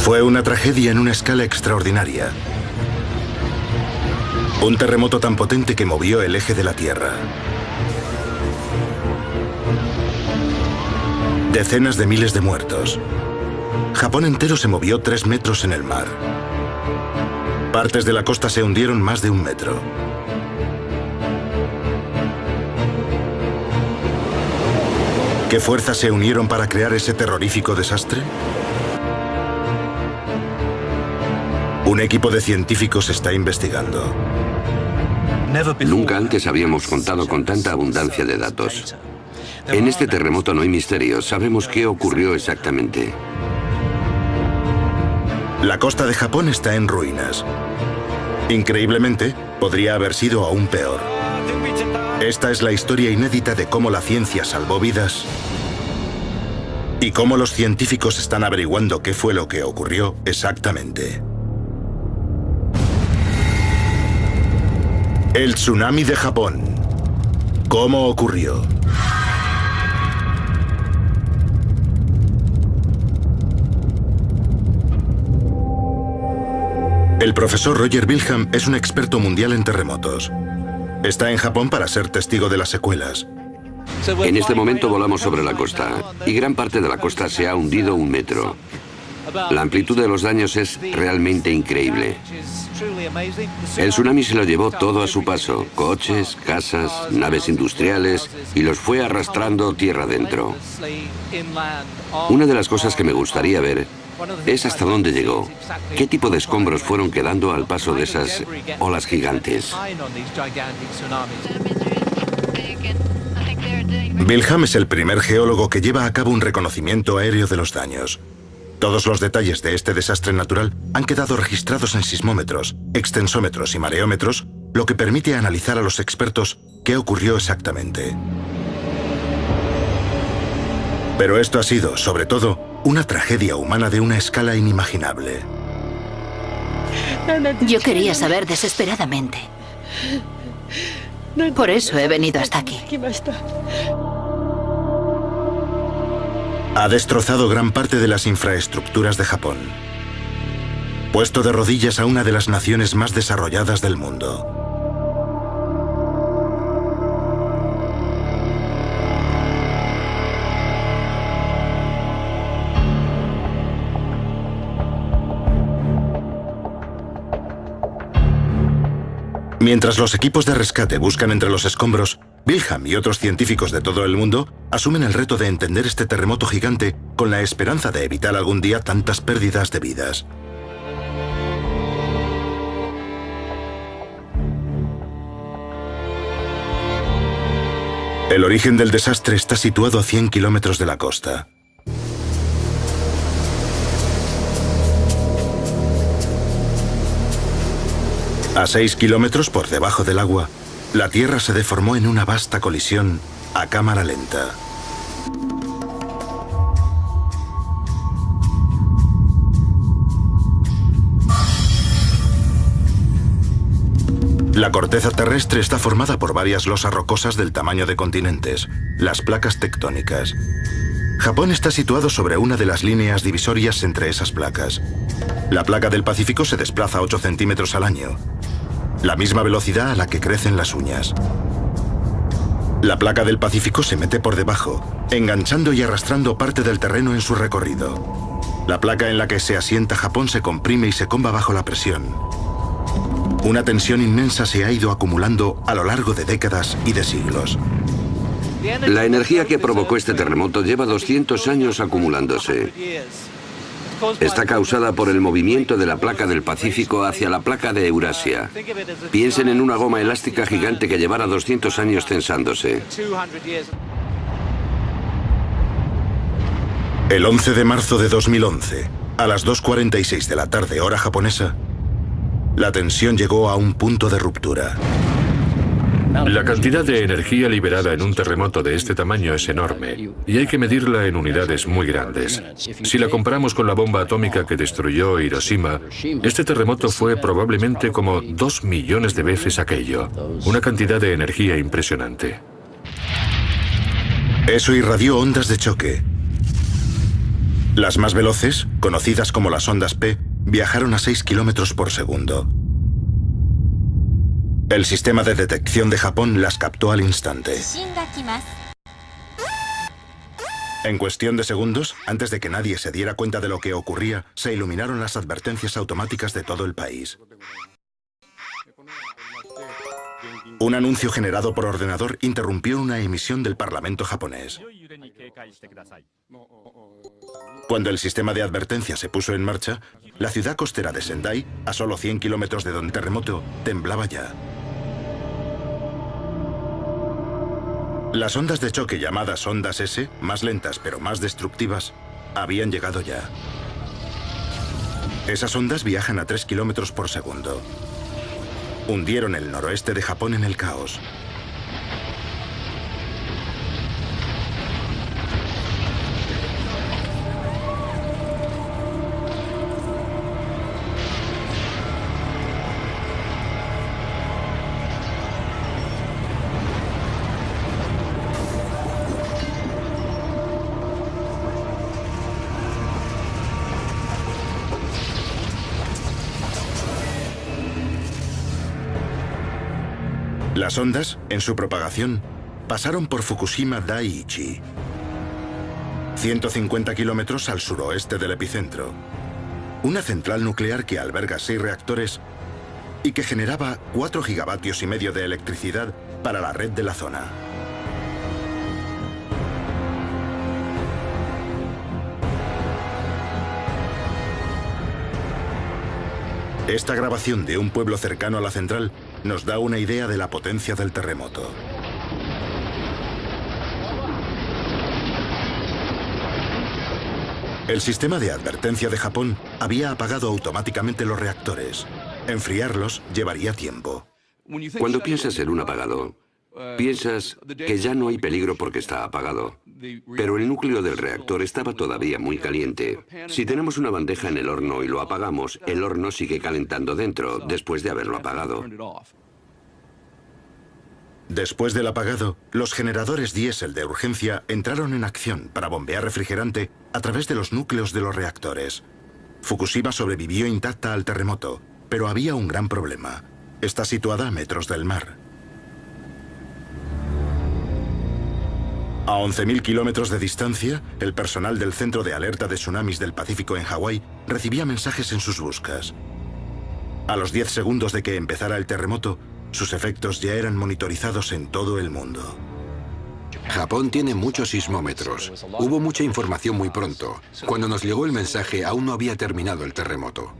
Fue una tragedia en una escala extraordinaria. Un terremoto tan potente que movió el eje de la Tierra. Decenas de miles de muertos. Japón entero se movió 3 metros en el mar. Partes de la costa se hundieron más de 1 metro. ¿Qué fuerzas se unieron para crear ese terrorífico desastre? Un equipo de científicos está investigando. Nunca antes habíamos contado con tanta abundancia de datos. En este terremoto no hay misterio, sabemos qué ocurrió exactamente. La costa de Japón está en ruinas. Increíblemente, podría haber sido aún peor. Esta es la historia inédita de cómo la ciencia salvó vidas y cómo los científicos están averiguando qué fue lo que ocurrió exactamente. El tsunami de Japón. ¿Cómo ocurrió? El profesor Roger Wilhelm es un experto mundial en terremotos. Está en Japón para ser testigo de las secuelas. En este momento volamos sobre la costa y gran parte de la costa se ha hundido 1 metro. La amplitud de los daños es realmente increíble. El tsunami se lo llevó todo a su paso, coches, casas, naves industriales, y los fue arrastrando tierra adentro. Una de las cosas que me gustaría ver es hasta dónde llegó, qué tipo de escombros fueron quedando al paso de esas olas gigantes. Wilhelm es el primer geólogo que lleva a cabo un reconocimiento aéreo de los daños. Todos los detalles de este desastre natural han quedado registrados en sismómetros, extensómetros y mareómetros, lo que permite analizar a los expertos qué ocurrió exactamente. Pero esto ha sido, sobre todo, una tragedia humana de una escala inimaginable. Yo quería saber desesperadamente. Por eso he venido hasta aquí. Ha destrozado gran parte de las infraestructuras de Japón, puesto de rodillas a una de las naciones más desarrolladas del mundo. Mientras los equipos de rescate buscan entre los escombros, Wilhelm y otros científicos de todo el mundo asumen el reto de entender este terremoto gigante con la esperanza de evitar algún día tantas pérdidas de vidas. El origen del desastre está situado a 100 kilómetros de la costa. A 6 kilómetros por debajo del agua, la Tierra se deformó en una vasta colisión a cámara lenta. La corteza terrestre está formada por varias losas rocosas del tamaño de continentes, las placas tectónicas. Japón está situado sobre una de las líneas divisorias entre esas placas. La placa del Pacífico se desplaza 8 centímetros al año, la misma velocidad a la que crecen las uñas. La placa del Pacífico se mete por debajo, enganchando y arrastrando parte del terreno en su recorrido. La placa en la que se asienta Japón se comprime y se comba bajo la presión. Una tensión inmensa se ha ido acumulando a lo largo de décadas y de siglos. La energía que provocó este terremoto lleva 200 años acumulándose. Está causada por el movimiento de la placa del Pacífico hacia la placa de Eurasia. Piensen en una goma elástica gigante que llevara 200 años tensándose. El 11 de marzo de 2011, a las 2:46 de la tarde, hora japonesa, la tensión llegó a un punto de ruptura. La cantidad de energía liberada en un terremoto de este tamaño es enorme y hay que medirla en unidades muy grandes. Si la comparamos con la bomba atómica que destruyó Hiroshima, este terremoto fue probablemente como 2 millones de veces aquello. Una cantidad de energía impresionante. Eso irradió ondas de choque. Las más veloces, conocidas como las ondas P, viajaron a 6 kilómetros por segundo. El sistema de detección de Japón las captó al instante. En cuestión de segundos, antes de que nadie se diera cuenta de lo que ocurría, se iluminaron las advertencias automáticas de todo el país. Un anuncio generado por ordenador interrumpió una emisión del Parlamento japonés. Cuando el sistema de advertencia se puso en marcha, la ciudad costera de Sendai, a solo 100 kilómetros de donde terremoto, temblaba ya. Las ondas de choque llamadas ondas S, más lentas pero más destructivas, habían llegado ya. Esas ondas viajan a 3 kilómetros por segundo. Hundieron el noroeste de Japón en el caos. Las ondas, en su propagación, pasaron por Fukushima Daiichi, 150 kilómetros al suroeste del epicentro. Una central nuclear que alberga 6 reactores y que generaba 4,5 gigavatios de electricidad para la red de la zona. Esta grabación de un pueblo cercano a la central nos da una idea de la potencia del terremoto. El sistema de advertencia de Japón había apagado automáticamente los reactores. Enfriarlos llevaría tiempo. Cuando piensas en un apagado, piensas que ya no hay peligro porque está apagado. Pero el núcleo del reactor estaba todavía muy caliente. Si tenemos una bandeja en el horno y lo apagamos, el horno sigue calentando dentro, después de haberlo apagado. Después del apagado, los generadores diésel de urgencia entraron en acción para bombear refrigerante a través de los núcleos de los reactores. Fukushima sobrevivió intacta al terremoto, pero había un gran problema. Está situada a metros del mar. A 11.000 kilómetros de distancia, el personal del Centro de Alerta de Tsunamis del Pacífico en Hawái recibía mensajes en sus buscas. A los 10 segundos de que empezara el terremoto, sus efectos ya eran monitorizados en todo el mundo. Japón tiene muchos sismómetros. Hubo mucha información muy pronto. Cuando nos llegó el mensaje, aún no había terminado el terremoto.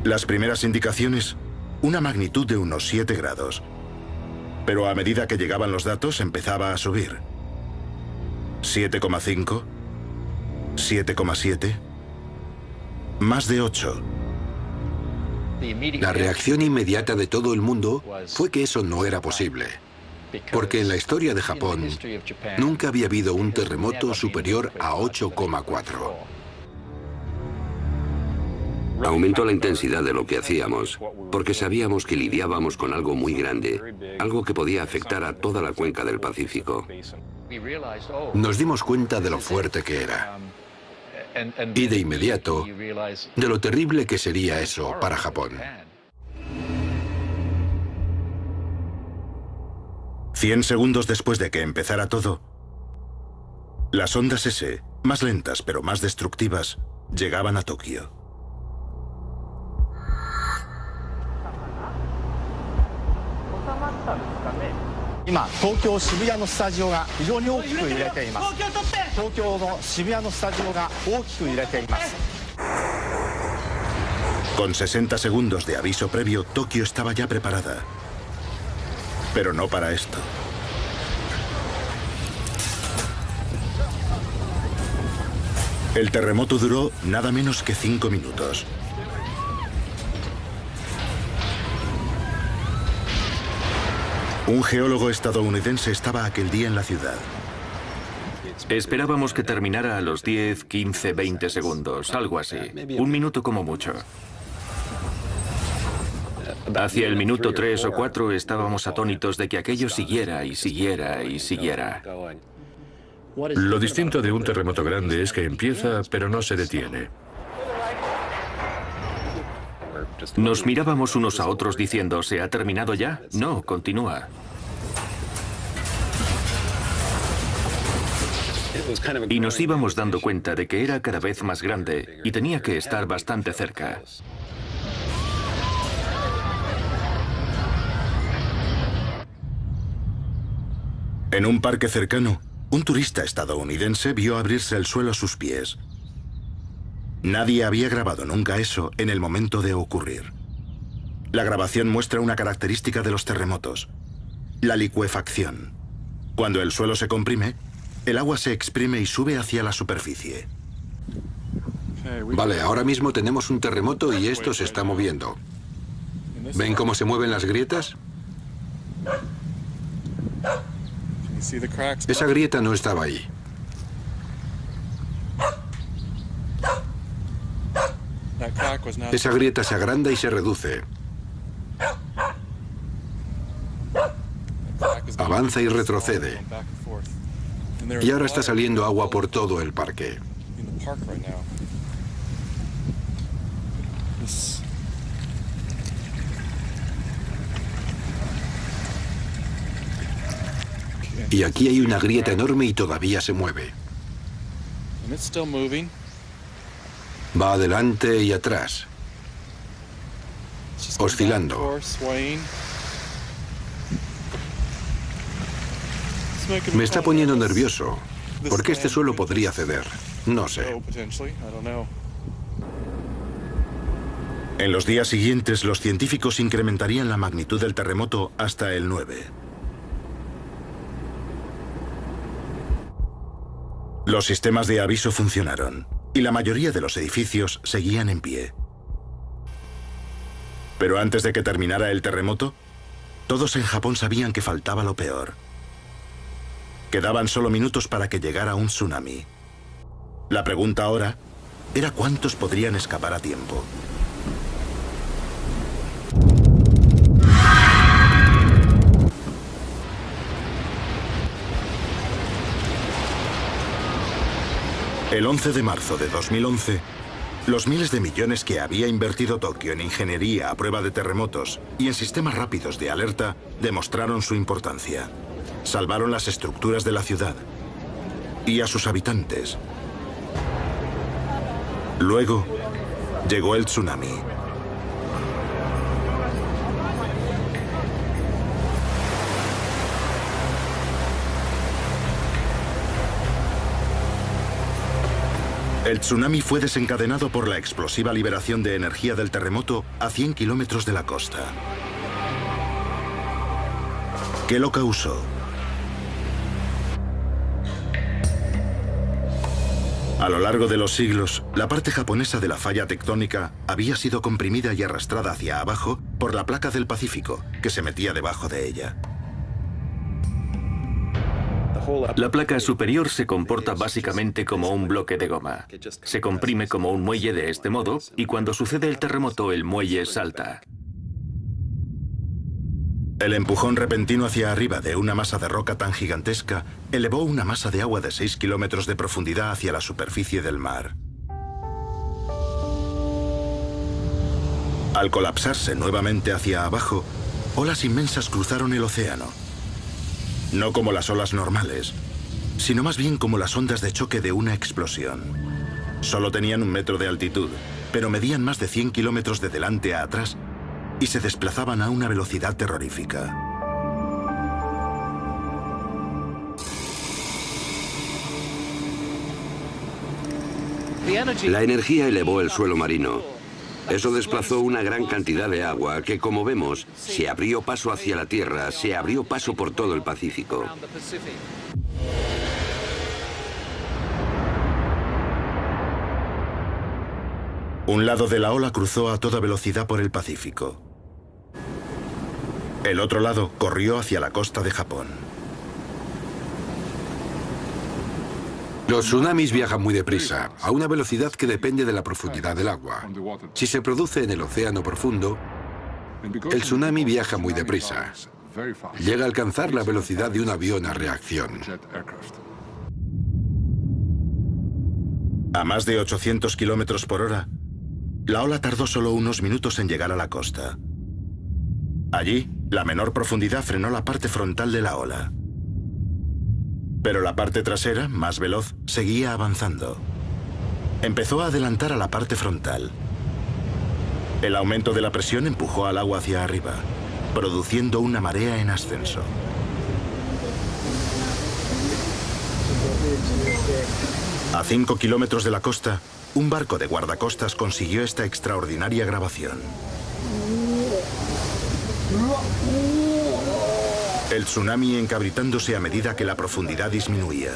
Las primeras indicaciones, una magnitud de unos 7 grados. Pero a medida que llegaban los datos, empezaba a subir. 7,5, 7,7, más de 8. La reacción inmediata de todo el mundo fue que eso no era posible. Porque en la historia de Japón nunca había habido un terremoto superior a 8,4. Aumentó la intensidad de lo que hacíamos, porque sabíamos que lidiábamos con algo muy grande, algo que podía afectar a toda la cuenca del Pacífico. Nos dimos cuenta de lo fuerte que era. Y de inmediato, de lo terrible que sería eso para Japón. 100 segundos después de que empezara todo, las ondas S, más lentas pero más destructivas, llegaban a Tokio. Con 60 segundos de aviso previo, Tokio estaba ya preparada. Pero no para esto. El terremoto duró nada menos que 5 minutos. Un geólogo estadounidense estaba aquel día en la ciudad. Esperábamos que terminara a los 10, 15, 20 segundos, algo así. 1 minuto como mucho. Hacia el minuto 3 o 4 estábamos atónitos de que aquello siguiera y siguiera y siguiera. Lo distinto de un terremoto grande es que empieza, pero no se detiene. Nos mirábamos unos a otros diciendo, ¿se ha terminado ya? No, continúa. Y nos íbamos dando cuenta de que era cada vez más grande y tenía que estar bastante cerca. En un parque cercano, un turista estadounidense vio abrirse el suelo a sus pies. Nadie había grabado nunca eso en el momento de ocurrir. La grabación muestra una característica de los terremotos: la licuefacción. Cuando el suelo se comprime, el agua se exprime y sube hacia la superficie. Vale, ahora mismo tenemos un terremoto y esto se está moviendo. ¿Ven cómo se mueven las grietas? Esa grieta no estaba ahí. Esa grieta se agranda y se reduce. Avanza y retrocede. Y ahora está saliendo agua por todo el parque. Y aquí hay una grieta enorme y todavía se mueve. Va adelante y atrás, oscilando. Me está poniendo nervioso, porque este suelo podría ceder. No sé. En los días siguientes, los científicos incrementarían la magnitud del terremoto hasta el 9. Los sistemas de aviso funcionaron y la mayoría de los edificios seguían en pie. Pero antes de que terminara el terremoto, todos en Japón sabían que faltaba lo peor. Quedaban solo minutos para que llegara un tsunami. La pregunta ahora era cuántos podrían escapar a tiempo. El 11 de marzo de 2011, los miles de millones que había invertido Tokio en ingeniería a prueba de terremotos y en sistemas rápidos de alerta demostraron su importancia. Salvaron las estructuras de la ciudad y a sus habitantes. Luego, llegó el tsunami. El tsunami fue desencadenado por la explosiva liberación de energía del terremoto a 100 kilómetros de la costa. ¿Qué lo causó? A lo largo de los siglos, la parte japonesa de la falla tectónica había sido comprimida y arrastrada hacia abajo por la placa del Pacífico, que se metía debajo de ella. La placa superior se comporta básicamente como un bloque de goma. Se comprime como un muelle de este modo y cuando sucede el terremoto el muelle salta. El empujón repentino hacia arriba de una masa de roca tan gigantesca elevó una masa de agua de 6 kilómetros de profundidad hacia la superficie del mar. Al colapsarse nuevamente hacia abajo, olas inmensas cruzaron el océano. No como las olas normales, sino más bien como las ondas de choque de una explosión. Solo tenían 1 metro de altitud, pero medían más de 100 kilómetros de delante a atrás y se desplazaban a una velocidad terrorífica. La energía elevó el suelo marino. Eso desplazó una gran cantidad de agua que, como vemos, se abrió paso hacia la Tierra, se abrió paso por todo el Pacífico. Un lado de la ola cruzó a toda velocidad por el Pacífico. El otro lado corrió hacia la costa de Japón. Los tsunamis viajan muy deprisa, a una velocidad que depende de la profundidad del agua. Si se produce en el océano profundo, el tsunami viaja muy deprisa. Llega a alcanzar la velocidad de un avión a reacción. A más de 800 kilómetros por hora, la ola tardó solo unos minutos en llegar a la costa. Allí, la menor profundidad frenó la parte frontal de la ola. Pero la parte trasera, más veloz, seguía avanzando. Empezó a adelantar a la parte frontal. El aumento de la presión empujó al agua hacia arriba, produciendo una marea en ascenso. A 5 kilómetros de la costa, un barco de guardacostas consiguió esta extraordinaria grabación. El tsunami encabritándose a medida que la profundidad disminuía.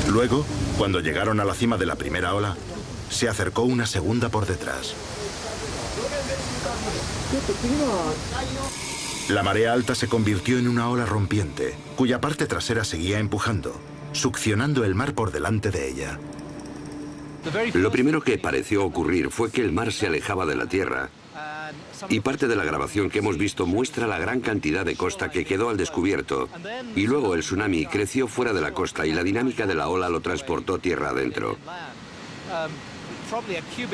Luego, cuando llegaron a la cima de la primera ola, se acercó una segunda por detrás. La marea alta se convirtió en una ola rompiente, cuya parte trasera seguía empujando, succionando el mar por delante de ella. Lo primero que pareció ocurrir fue que el mar se alejaba de la tierra, y parte de la grabación que hemos visto muestra la gran cantidad de costa que quedó al descubierto, y luego el tsunami creció fuera de la costa y la dinámica de la ola lo transportó tierra adentro.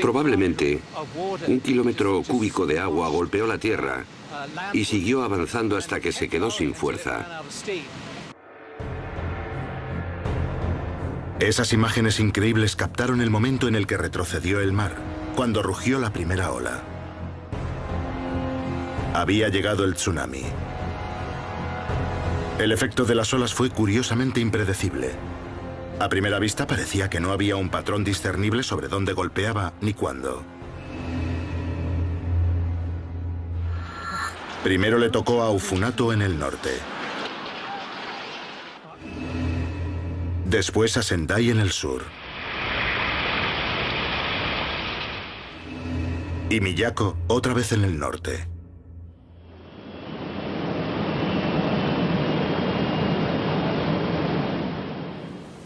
Probablemente, 1 kilómetro cúbico de agua golpeó la tierra y siguió avanzando hasta que se quedó sin fuerza. Esas imágenes increíbles captaron el momento en el que retrocedió el mar, cuando rugió la primera ola. Había llegado el tsunami. El efecto de las olas fue curiosamente impredecible. A primera vista parecía que no había un patrón discernible sobre dónde golpeaba ni cuándo. Primero le tocó a Ufunato en el norte. Después a Sendai en el sur. Y Miyako otra vez en el norte.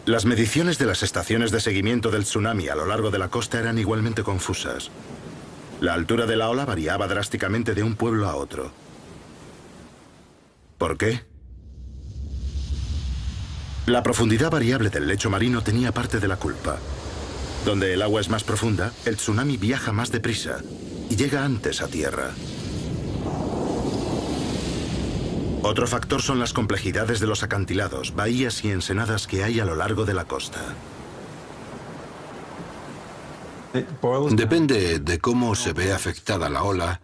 Las mediciones de las estaciones de seguimiento del tsunami a lo largo de la costa eran igualmente confusas. La altura de la ola variaba drásticamente de un pueblo a otro. ¿Por qué? La profundidad variable del lecho marino tenía parte de la culpa. Donde el agua es más profunda, el tsunami viaja más deprisa y llega antes a tierra. Otro factor son las complejidades de los acantilados, bahías y ensenadas que hay a lo largo de la costa. Depende de cómo se ve afectada la ola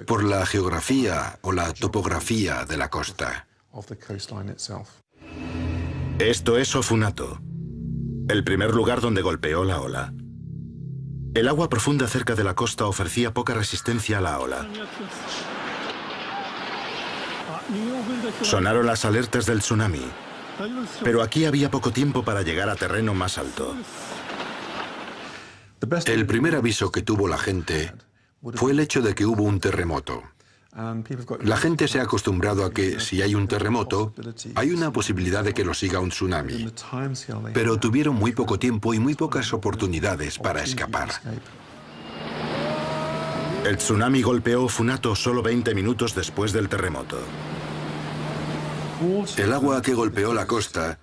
por la geografía o la topografía de la costa. Esto es Ofunato, el primer lugar donde golpeó la ola. El agua profunda cerca de la costa ofrecía poca resistencia a la ola. Sonaron las alertas del tsunami, pero aquí había poco tiempo para llegar a terreno más alto. El primer aviso que tuvo la gente fue el hecho de que hubo un terremoto. La gente se ha acostumbrado a que si hay un terremoto, hay una posibilidad de que lo siga un tsunami. Pero tuvieron muy poco tiempo y muy pocas oportunidades para escapar. El tsunami golpeó Ofunato solo 20 minutos después del terremoto. El agua que golpeó la costa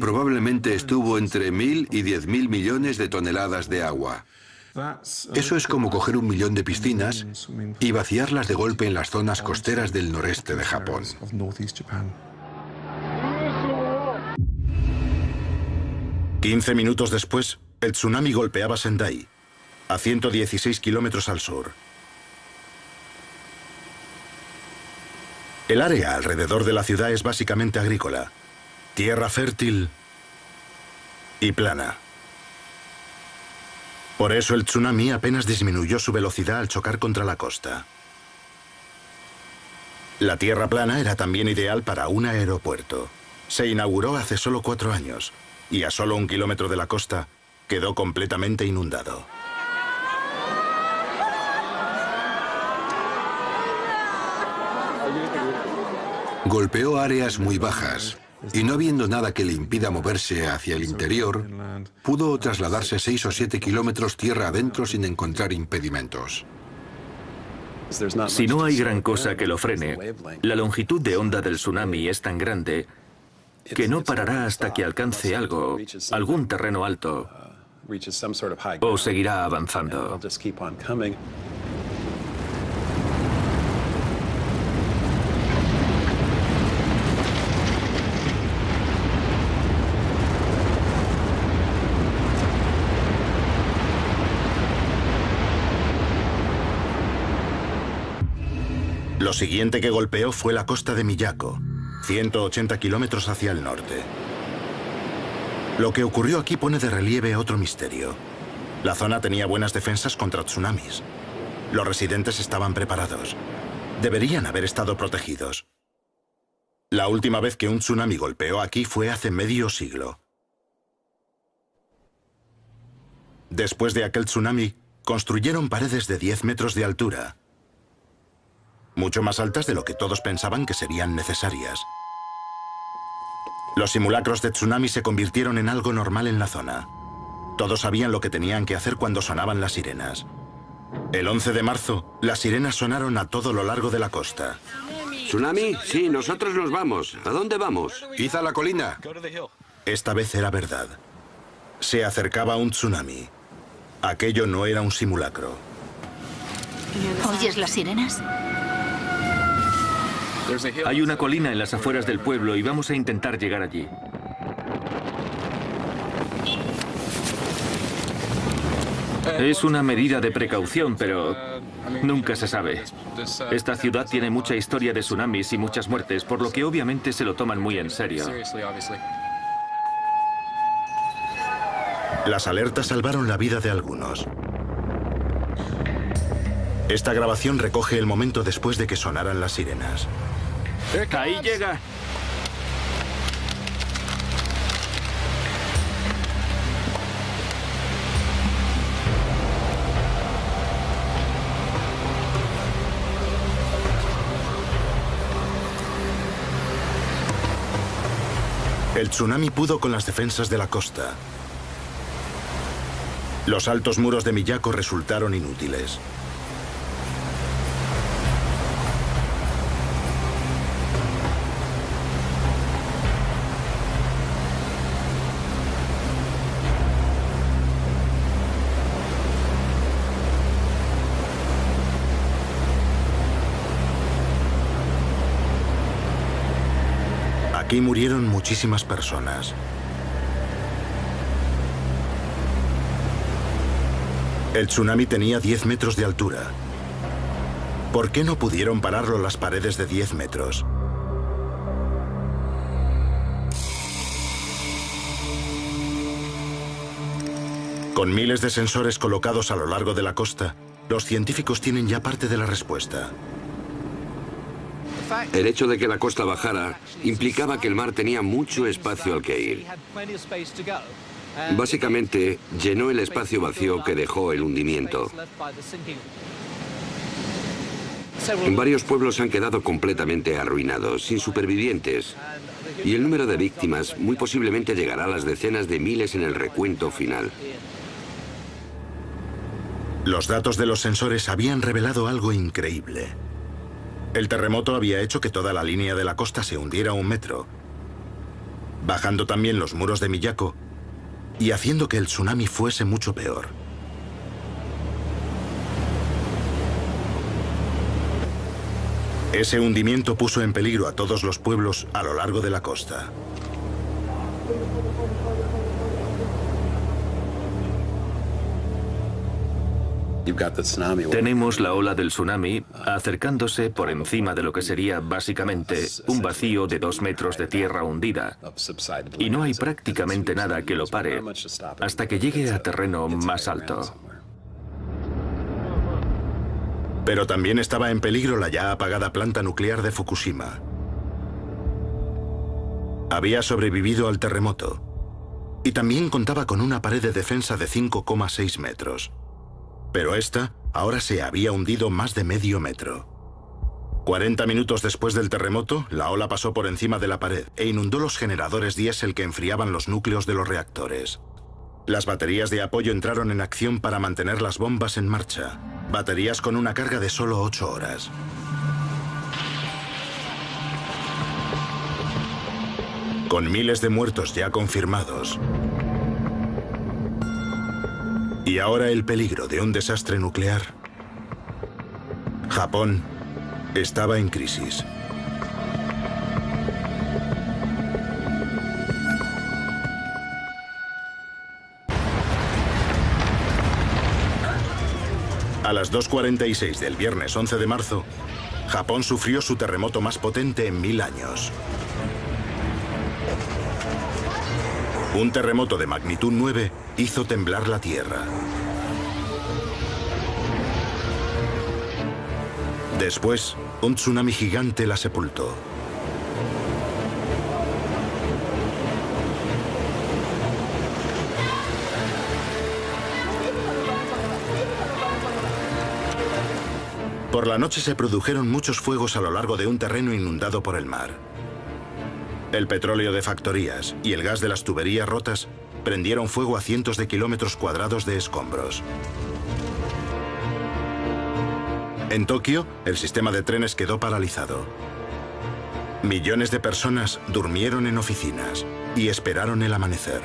probablemente estuvo entre 1.000 y 10.000 millones de toneladas de agua. Eso es como coger 1 millón de piscinas y vaciarlas de golpe en las zonas costeras del noreste de Japón. 15 minutos después, el tsunami golpeaba Sendai, a 116 kilómetros al sur. El área alrededor de la ciudad es básicamente agrícola, tierra fértil y plana. Por eso el tsunami apenas disminuyó su velocidad al chocar contra la costa. La tierra plana era también ideal para un aeropuerto. Se inauguró hace solo 4 años y a solo 1 kilómetro de la costa quedó completamente inundado. Golpeó áreas muy bajas y no habiendo nada que le impida moverse hacia el interior, pudo trasladarse 6 o 7 kilómetros tierra adentro sin encontrar impedimentos. Si no hay gran cosa que lo frene, la longitud de onda del tsunami es tan grande que no parará hasta que alcance algo, algún terreno alto, o seguirá avanzando. Lo siguiente que golpeó fue la costa de Miyako, 180 kilómetros hacia el norte. Lo que ocurrió aquí pone de relieve otro misterio. La zona tenía buenas defensas contra tsunamis. Los residentes estaban preparados. Deberían haber estado protegidos. La última vez que un tsunami golpeó aquí fue hace medio siglo. Después de aquel tsunami, construyeron paredes de 10 metros de altura, mucho más altas de lo que todos pensaban que serían necesarias. Los simulacros de tsunami se convirtieron en algo normal en la zona. Todos sabían lo que tenían que hacer cuando sonaban las sirenas. El 11 de marzo, las sirenas sonaron a todo lo largo de la costa. ¿Tsunami? Sí, nosotros nos vamos. ¿A dónde vamos? ¡Iza la colina! Esta vez era verdad. Se acercaba un tsunami. Aquello no era un simulacro. ¿Oyes las sirenas? Hay una colina en las afueras del pueblo y vamos a intentar llegar allí. Es una medida de precaución, pero nunca se sabe. Esta ciudad tiene mucha historia de tsunamis y muchas muertes, por lo que obviamente se lo toman muy en serio. Las alertas salvaron la vida de algunos. Esta grabación recoge el momento después de que sonaran las sirenas. ¡Ahí llega! El tsunami pudo con las defensas de la costa. Los altos muros de Miyako resultaron inútiles. Aquí murieron muchísimas personas. El tsunami tenía 10 metros de altura. ¿Por qué no pudieron pararlo las paredes de 10 metros? Con miles de sensores colocados a lo largo de la costa, los científicos tienen ya parte de la respuesta. El hecho de que la costa bajara implicaba que el mar tenía mucho espacio al que ir. Básicamente, llenó el espacio vacío que dejó el hundimiento. Varios pueblos han quedado completamente arruinados, sin supervivientes, y el número de víctimas muy posiblemente llegará a las decenas de miles en el recuento final. Los datos de los sensores habían revelado algo increíble. El terremoto había hecho que toda la línea de la costa se hundiera 1 metro, bajando también los muros de Miyako y haciendo que el tsunami fuese mucho peor. Ese hundimiento puso en peligro a todos los pueblos a lo largo de la costa. Tenemos la ola del tsunami acercándose por encima de lo que sería básicamente un vacío de 2 metros de tierra hundida. Y no hay prácticamente nada que lo pare hasta que llegue a terreno más alto. Pero también estaba en peligro la ya apagada planta nuclear de Fukushima. Había sobrevivido al terremoto y también contaba con una pared de defensa de 5,6 metros. Pero esta ahora se había hundido más de medio metro. 40 minutos después del terremoto, la ola pasó por encima de la pared e inundó los generadores diésel que enfriaban los núcleos de los reactores. Las baterías de apoyo entraron en acción para mantener las bombas en marcha. Baterías con una carga de solo 8 horas. Con miles de muertos ya confirmados, y ahora el peligro de un desastre nuclear, Japón estaba en crisis. A las 2:46 del viernes 11 de marzo, Japón sufrió su terremoto más potente en 1000 años. Un terremoto de magnitud 9 hizo temblar la tierra. Después, un tsunami gigante la sepultó. Por la noche se produjeron muchos fuegos a lo largo de un terreno inundado por el mar. El petróleo de factorías y el gas de las tuberías rotas prendieron fuego a cientos de kilómetros cuadrados de escombros. En Tokio, el sistema de trenes quedó paralizado. Millones de personas durmieron en oficinas y esperaron el amanecer.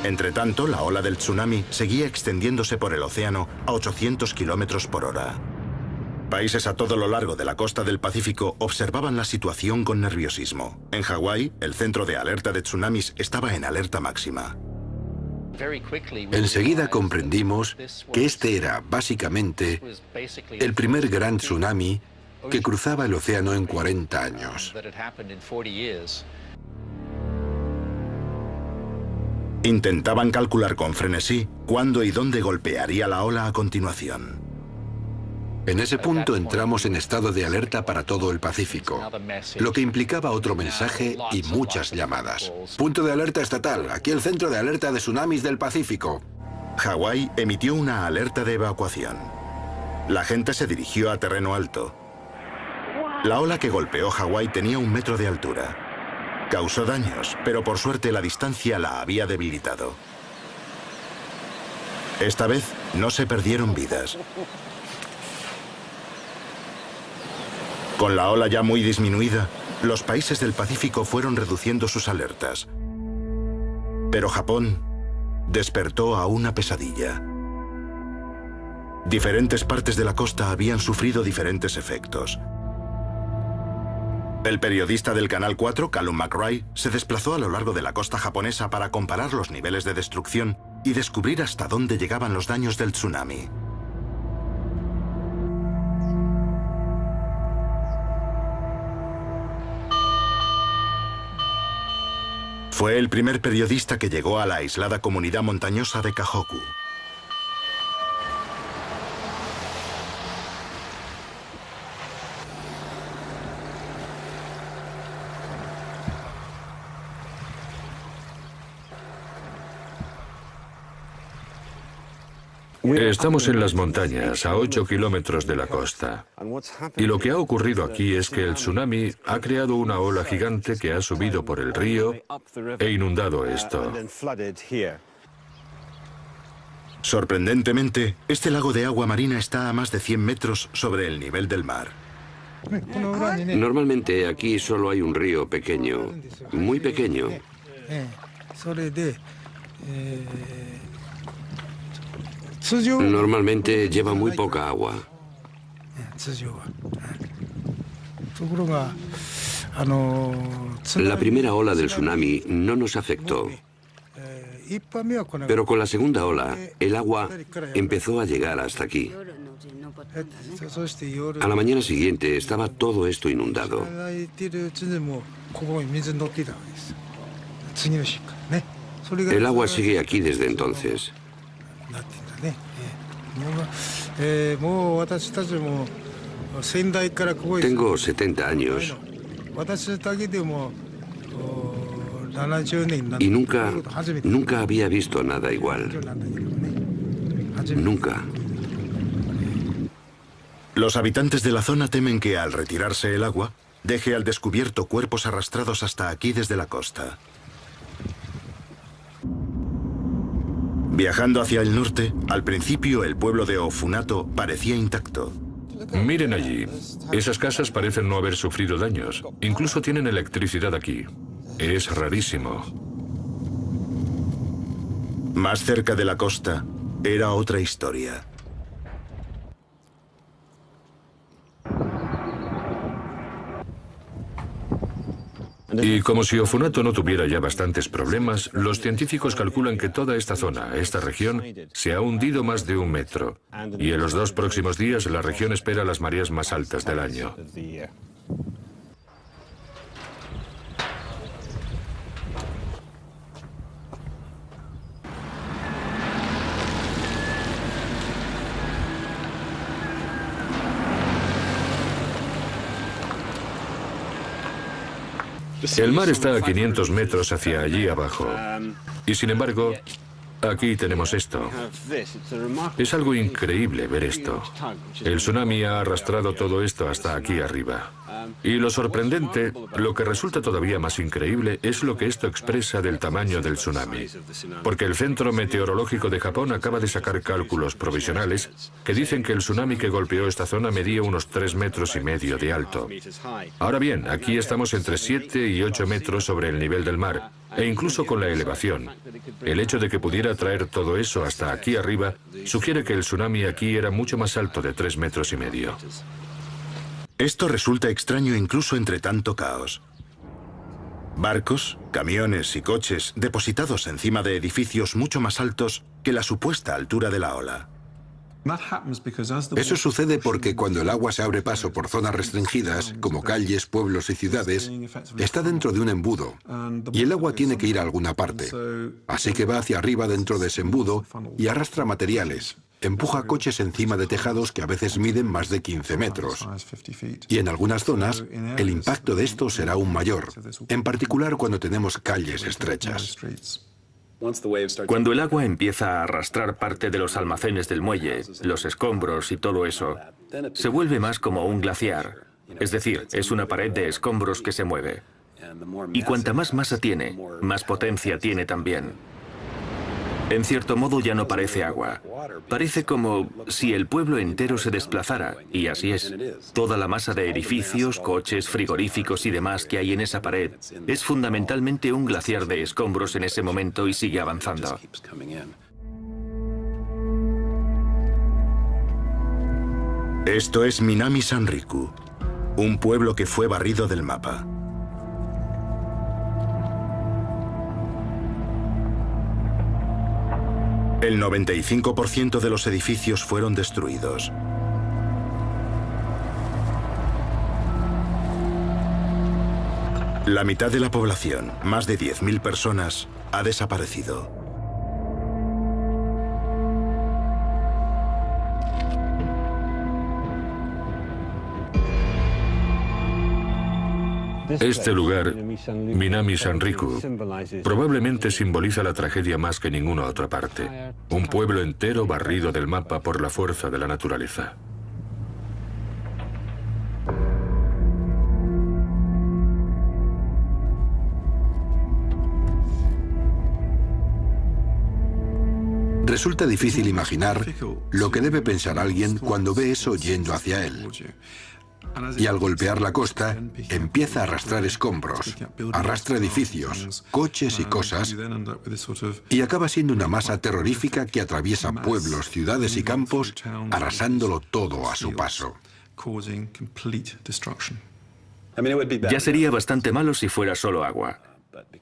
Entretanto, la ola del tsunami seguía extendiéndose por el océano a 800 kilómetros por hora. Países a todo lo largo de la costa del Pacífico observaban la situación con nerviosismo. En Hawái, el centro de alerta de tsunamis estaba en alerta máxima. Enseguida comprendimos que este era, básicamente, el primer gran tsunami que cruzaba el océano en 40 años. Intentaban calcular con frenesí cuándo y dónde golpearía la ola a continuación. En ese punto entramos en estado de alerta para todo el Pacífico, lo que implicaba otro mensaje y muchas llamadas. Punto de alerta estatal, aquí el centro de alerta de tsunamis del Pacífico. Hawái emitió una alerta de evacuación. La gente se dirigió a terreno alto. La ola que golpeó Hawái tenía 1 metro de altura. Causó daños, pero por suerte la distancia la había debilitado. Esta vez no se perdieron vidas. Con la ola ya muy disminuida, los países del Pacífico fueron reduciendo sus alertas. Pero Japón despertó a una pesadilla. Diferentes partes de la costa habían sufrido diferentes efectos. El periodista del Canal 4, Callum McRae, se desplazó a lo largo de la costa japonesa para comparar los niveles de destrucción y descubrir hasta dónde llegaban los daños del tsunami. Fue el primer periodista que llegó a la aislada comunidad montañosa de Kahoku. Estamos en las montañas, a 8 kilómetros de la costa. Y lo que ha ocurrido aquí es que el tsunami ha creado una ola gigante que ha subido por el río e inundado esto. Sorprendentemente, este lago de agua marina está a más de 100 metros sobre el nivel del mar. Normalmente aquí solo hay un río pequeño, muy pequeño. Normalmente lleva muy poca agua. La primera ola del tsunami no nos afectó, pero con la segunda ola, el agua empezó a llegar hasta aquí. A la mañana siguiente estaba todo esto inundado. El agua sigue aquí desde entonces. Tengo 70 años y nunca había visto nada igual. Nunca. Los habitantes de la zona temen que al retirarse el agua, deje al descubierto cuerpos arrastrados hasta aquí desde la costa. Viajando hacia el norte, al principio el pueblo de Ofunato parecía intacto. Miren allí. Esas casas parecen no haber sufrido daños. Incluso tienen electricidad aquí. Es rarísimo. Más cerca de la costa, era otra historia. Y como si Ofunato no tuviera ya bastantes problemas, los científicos calculan que toda esta zona, esta región, se ha hundido más de 1 metro. Y en los 2 próximos días la región espera las mareas más altas del año. El mar está a 500 metros hacia allí abajo. Y sin embargo, aquí tenemos esto. Es algo increíble ver esto. El tsunami ha arrastrado todo esto hasta aquí arriba. Y lo sorprendente, lo que resulta todavía más increíble, es lo que esto expresa del tamaño del tsunami. Porque el Centro Meteorológico de Japón acaba de sacar cálculos provisionales que dicen que el tsunami que golpeó esta zona medía unos 3,5 metros de alto. Ahora bien, aquí estamos entre 7 y 8 metros sobre el nivel del mar, e incluso con la elevación. El hecho de que pudiera traer todo eso hasta aquí arriba sugiere que el tsunami aquí era mucho más alto de 3,5 metros. Esto resulta extraño incluso entre tanto caos. Barcos, camiones y coches depositados encima de edificios mucho más altos que la supuesta altura de la ola. Eso sucede porque cuando el agua se abre paso por zonas restringidas, como calles, pueblos y ciudades, está dentro de un embudo, y el agua tiene que ir a alguna parte. Así que va hacia arriba dentro de ese embudo y arrastra materiales. Empuja coches encima de tejados que a veces miden más de 15 metros. Y en algunas zonas, el impacto de esto será aún mayor, en particular cuando tenemos calles estrechas. Cuando el agua empieza a arrastrar parte de los almacenes del muelle, los escombros y todo eso, se vuelve más como un glaciar. Es decir, es una pared de escombros que se mueve. Y cuanta más masa tiene, más potencia tiene también. En cierto modo ya no parece agua. Parece como si el pueblo entero se desplazara, y así es. Toda la masa de edificios, coches, frigoríficos y demás que hay en esa pared es fundamentalmente un glaciar de escombros en ese momento y sigue avanzando. Esto es Minami Sanriku, un pueblo que fue barrido del mapa. El 95% de los edificios fueron destruidos. La mitad de la población, más de 10.000 personas, ha desaparecido. Este lugar, Minami Sanriku, probablemente simboliza la tragedia más que ninguna otra parte. Un pueblo entero barrido del mapa por la fuerza de la naturaleza. Resulta difícil imaginar lo que debe pensar alguien cuando ve eso yendo hacia él. Y al golpear la costa, empieza a arrastrar escombros, arrastra edificios, coches y cosas, y acaba siendo una masa terrorífica que atraviesa pueblos, ciudades y campos, arrasándolo todo a su paso. Ya sería bastante malo si fuera solo agua.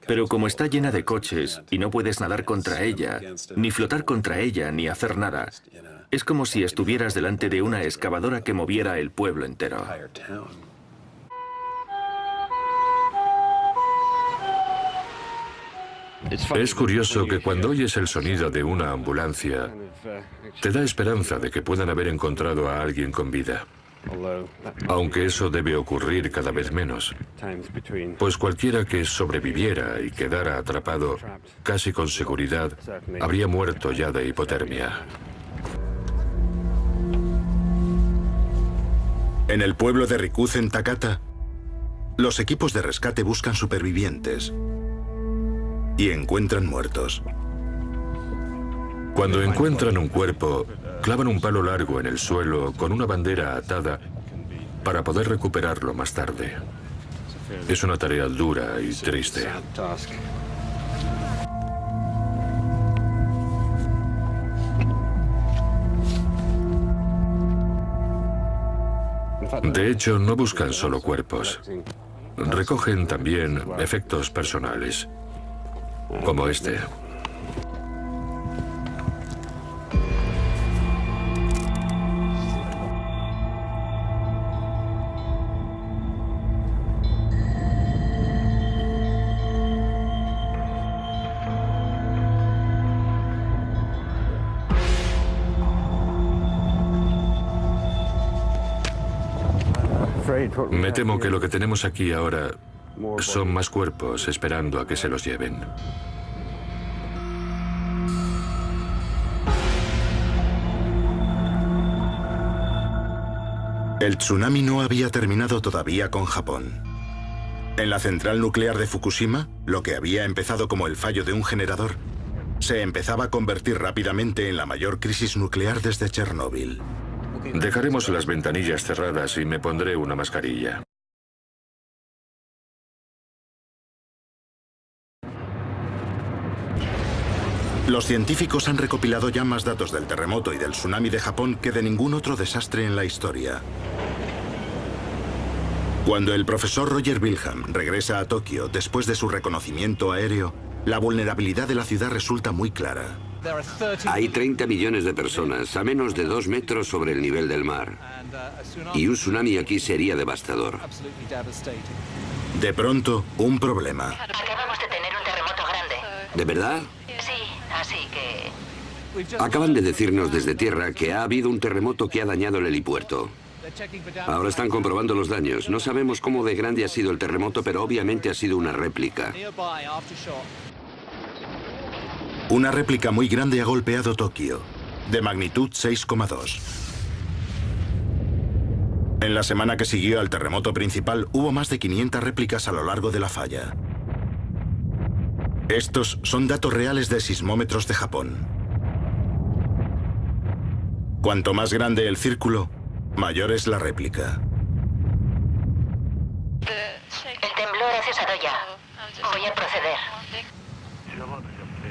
Pero como está llena de coches y no puedes nadar contra ella, ni flotar contra ella, ni hacer nada, es como si estuvieras delante de una excavadora que moviera el pueblo entero. Es curioso que cuando oyes el sonido de una ambulancia, te da esperanza de que puedan haber encontrado a alguien con vida. Aunque eso debe ocurrir cada vez menos, pues cualquiera que sobreviviera y quedara atrapado, casi con seguridad, habría muerto ya de hipotermia. En el pueblo de Rikuzen, Takata, los equipos de rescate buscan supervivientes y encuentran muertos. Cuando encuentran un cuerpo, clavan un palo largo en el suelo con una bandera atada para poder recuperarlo más tarde. Es una tarea dura y triste. De hecho, no buscan solo cuerpos. Recogen también efectos personales, como este. Me temo que lo que tenemos aquí ahora son más cuerpos esperando a que se los lleven. El tsunami no había terminado todavía con Japón. En la central nuclear de Fukushima, lo que había empezado como el fallo de un generador, se empezaba a convertir rápidamente en la mayor crisis nuclear desde Chernóbil. Dejaremos las ventanillas cerradas y me pondré una mascarilla. Los científicos han recopilado ya más datos del terremoto y del tsunami de Japón que de ningún otro desastre en la historia. Cuando el profesor Roger Wilhelm regresa a Tokio después de su reconocimiento aéreo, la vulnerabilidad de la ciudad resulta muy clara. Hay 30 millones de personas a menos de 2 metros sobre el nivel del mar. Y un tsunami aquí sería devastador. De pronto, un problema. Acabamos de tener un terremoto grande. ¿De verdad? Sí, así que... Acaban de decirnos desde tierra que ha habido un terremoto que ha dañado el helipuerto. Ahora están comprobando los daños. No sabemos cómo de grande ha sido el terremoto, pero obviamente ha sido una réplica. Una réplica muy grande ha golpeado Tokio, de magnitud 6,2. En la semana que siguió al terremoto principal hubo más de 500 réplicas a lo largo de la falla. Estos son datos reales de sismómetros de Japón. Cuanto más grande el círculo, mayor es la réplica. El temblor ha cesado ya. Voy a proceder.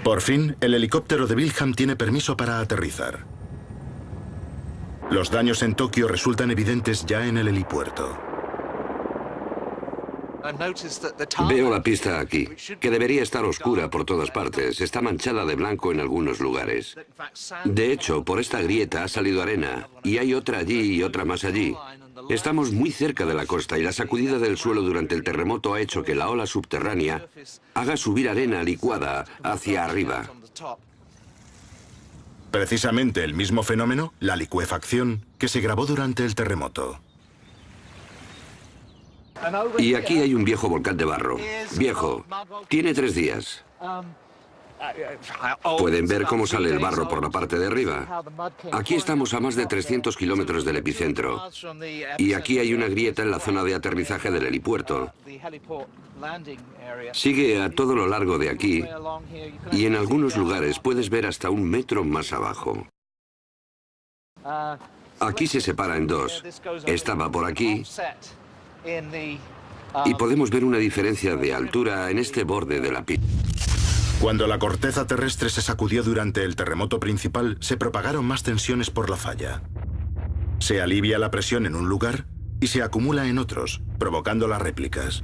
Por fin, el helicóptero de Wilhelm tiene permiso para aterrizar. Los daños en Tokio resultan evidentes ya en el helipuerto. Veo la pista aquí, que debería estar oscura por todas partes. Está manchada de blanco en algunos lugares. De hecho, por esta grieta ha salido arena, y hay otra allí y otra más allí. Estamos muy cerca de la costa y la sacudida del suelo durante el terremoto ha hecho que la ola subterránea haga subir arena licuada hacia arriba. Precisamente el mismo fenómeno, la licuefacción, que se grabó durante el terremoto. Y aquí hay un viejo volcán de barro. Viejo. Tiene 3 días. ¿Pueden ver cómo sale el barro por la parte de arriba? Aquí estamos a más de 300 kilómetros del epicentro. Y aquí hay una grieta en la zona de aterrizaje del helipuerto. Sigue a todo lo largo de aquí y en algunos lugares puedes ver hasta 1 metro más abajo. Aquí se separa en 2. Esta va por aquí y podemos ver una diferencia de altura en este borde de la pista. Cuando la corteza terrestre se sacudió durante el terremoto principal, se propagaron más tensiones por la falla. Se alivia la presión en un lugar y se acumula en otros, provocando las réplicas.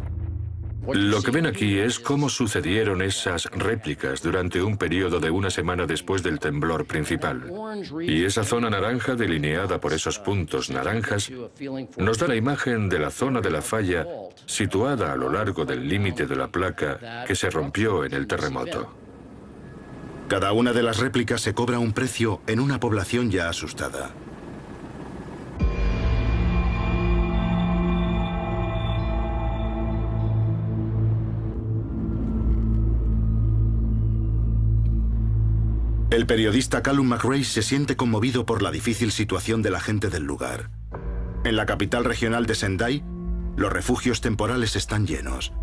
Lo que ven aquí es cómo sucedieron esas réplicas durante un periodo de 1 semana después del temblor principal. Y esa zona naranja delineada por esos puntos naranjas nos da la imagen de la zona de la falla situada a lo largo del límite de la placa que se rompió en el terremoto. Cada una de las réplicas se cobra un precio en una población ya asustada. El periodista Callum McRae se siente conmovido por la difícil situación de la gente del lugar. En la capital regional de Sendai, los refugios temporales están llenos.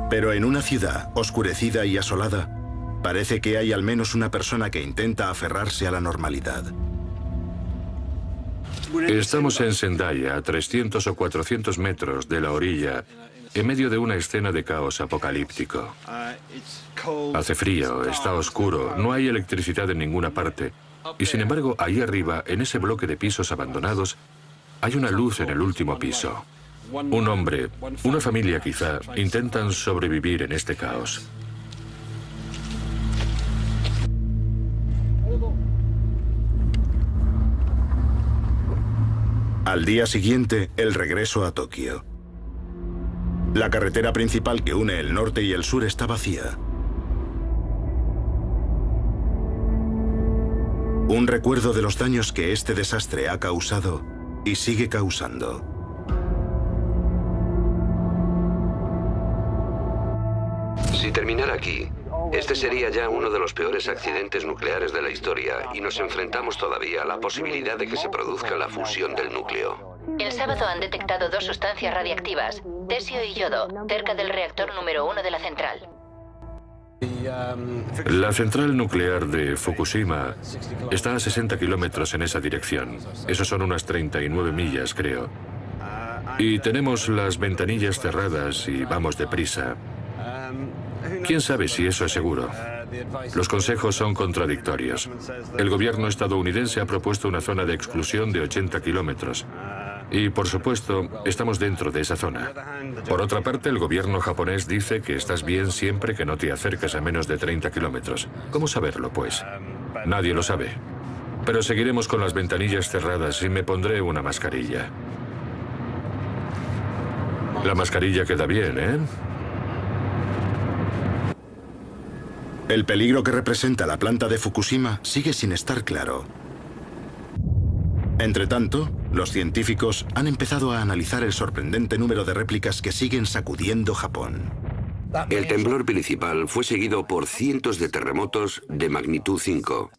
Pero en una ciudad oscurecida y asolada, parece que hay al menos una persona que intenta aferrarse a la normalidad. Estamos en Zendaya, a 300 o 400 metros de la orilla, en medio de una escena de caos apocalíptico. Hace frío, está oscuro, no hay electricidad en ninguna parte. Y sin embargo, ahí arriba, en ese bloque de pisos abandonados, hay una luz en el último piso. Un hombre, una familia quizá, intentan sobrevivir en este caos. Al día siguiente, el regreso a Tokio. La carretera principal que une el norte y el sur está vacía. Un recuerdo de los daños que este desastre ha causado y sigue causando. Si terminara aquí, este sería ya uno de los peores accidentes nucleares de la historia y nos enfrentamos todavía a la posibilidad de que se produzca la fusión del núcleo. El sábado han detectado 2 sustancias radiactivas, tesio y yodo, cerca del reactor número 1 de la central. La central nuclear de Fukushima está a 60 kilómetros en esa dirección. Esos son unas 39 millas, creo. Y tenemos las ventanillas cerradas y vamos deprisa. ¿Quién sabe si eso es seguro? Los consejos son contradictorios. El gobierno estadounidense ha propuesto una zona de exclusión de 80 kilómetros. Y, por supuesto, estamos dentro de esa zona. Por otra parte, el gobierno japonés dice que estás bien siempre que no te acerques a menos de 30 kilómetros. ¿Cómo saberlo, pues? Nadie lo sabe. Pero seguiremos con las ventanillas cerradas y me pondré una mascarilla. La mascarilla queda bien, ¿eh? El peligro que representa la planta de Fukushima sigue sin estar claro. Entretanto, los científicos han empezado a analizar el sorprendente número de réplicas que siguen sacudiendo Japón. El temblor principal fue seguido por cientos de terremotos de magnitud 5,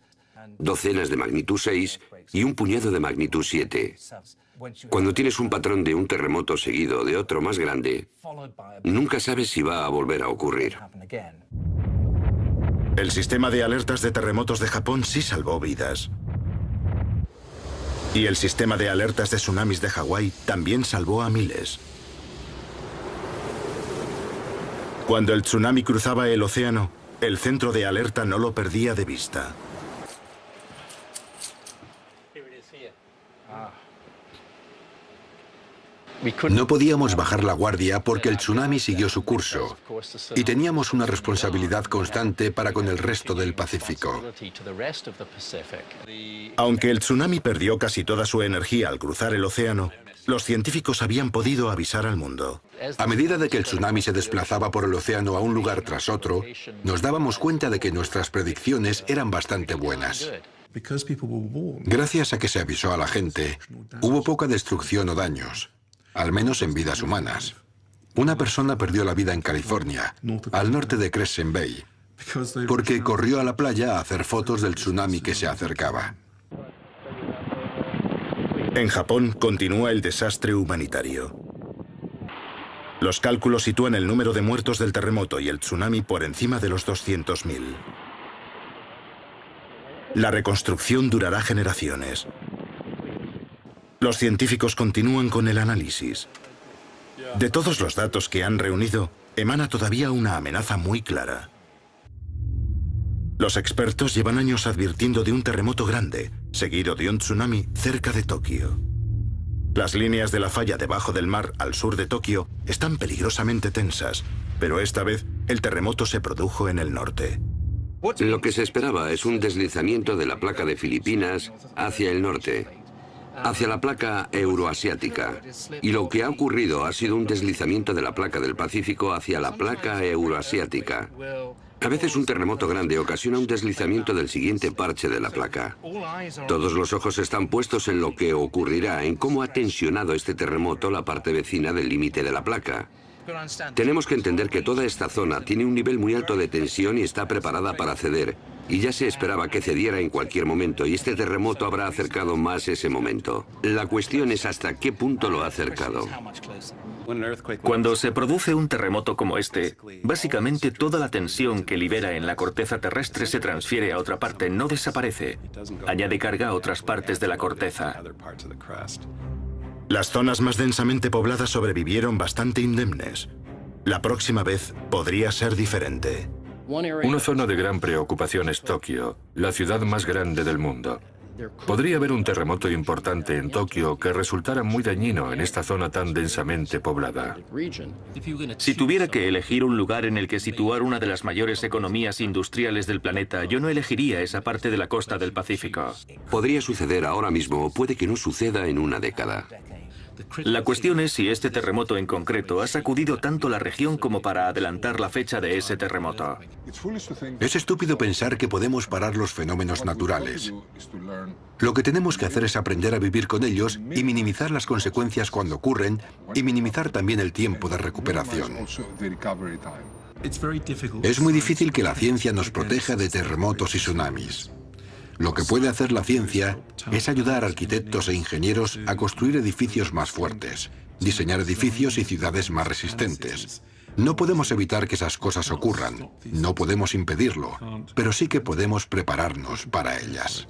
docenas de magnitud 6 y un puñado de magnitud 7. Cuando tienes un patrón de un terremoto seguido de otro más grande, nunca sabes si va a volver a ocurrir. El sistema de alertas de terremotos de Japón sí salvó vidas. Y el sistema de alertas de tsunamis de Hawái también salvó a miles. Cuando el tsunami cruzaba el océano, el centro de alerta no lo perdía de vista. No podíamos bajar la guardia porque el tsunami siguió su curso y teníamos una responsabilidad constante para con el resto del Pacífico. Aunque el tsunami perdió casi toda su energía al cruzar el océano, los científicos habían podido avisar al mundo. A medida de que el tsunami se desplazaba por el océano a un lugar tras otro, nos dábamos cuenta de que nuestras predicciones eran bastante buenas. Gracias a que se avisó a la gente, hubo poca destrucción o daños, al menos en vidas humanas. Una persona perdió la vida en California, al norte de Crescent Bay, porque corrió a la playa a hacer fotos del tsunami que se acercaba. En Japón continúa el desastre humanitario. Los cálculos sitúan el número de muertos del terremoto y el tsunami por encima de los 200.000. La reconstrucción durará generaciones. Los científicos continúan con el análisis. De todos los datos que han reunido, emana todavía una amenaza muy clara. Los expertos llevan años advirtiendo de un terremoto grande, seguido de un tsunami cerca de Tokio. Las líneas de la falla debajo del mar al sur de Tokio están peligrosamente tensas, pero esta vez el terremoto se produjo en el norte. Lo que se esperaba es un deslizamiento de la placa de Filipinas hacia el norte, hacia la placa euroasiática. Y lo que ha ocurrido ha sido un deslizamiento de la placa del Pacífico hacia la placa euroasiática. A veces un terremoto grande ocasiona un deslizamiento del siguiente parche de la placa. Todos los ojos están puestos en lo que ocurrirá, en cómo ha tensionado este terremoto la parte vecina del límite de la placa. Tenemos que entender que toda esta zona tiene un nivel muy alto de tensión y está preparada para ceder, y ya se esperaba que cediera en cualquier momento, y este terremoto habrá acercado más ese momento. La cuestión es hasta qué punto lo ha acercado. Cuando se produce un terremoto como este, básicamente toda la tensión que libera en la corteza terrestre se transfiere a otra parte, no desaparece. Añade carga a otras partes de la corteza. Las zonas más densamente pobladas sobrevivieron bastante indemnes. La próxima vez podría ser diferente. Una zona de gran preocupación es Tokio, la ciudad más grande del mundo. Podría haber un terremoto importante en Tokio que resultara muy dañino en esta zona tan densamente poblada. Si tuviera que elegir un lugar en el que situar una de las mayores economías industriales del planeta, yo no elegiría esa parte de la costa del Pacífico. Podría suceder ahora mismo o puede que no suceda en una década. La cuestión es si este terremoto en concreto ha sacudido tanto la región como para adelantar la fecha de ese terremoto. Es estúpido pensar que podemos parar los fenómenos naturales. Lo que tenemos que hacer es aprender a vivir con ellos y minimizar las consecuencias cuando ocurren y minimizar también el tiempo de recuperación. Es muy difícil que la ciencia nos proteja de terremotos y tsunamis. Lo que puede hacer la ciencia es ayudar a arquitectos e ingenieros a construir edificios más fuertes, diseñar edificios y ciudades más resistentes. No podemos evitar que esas cosas ocurran, no podemos impedirlo, pero sí que podemos prepararnos para ellas.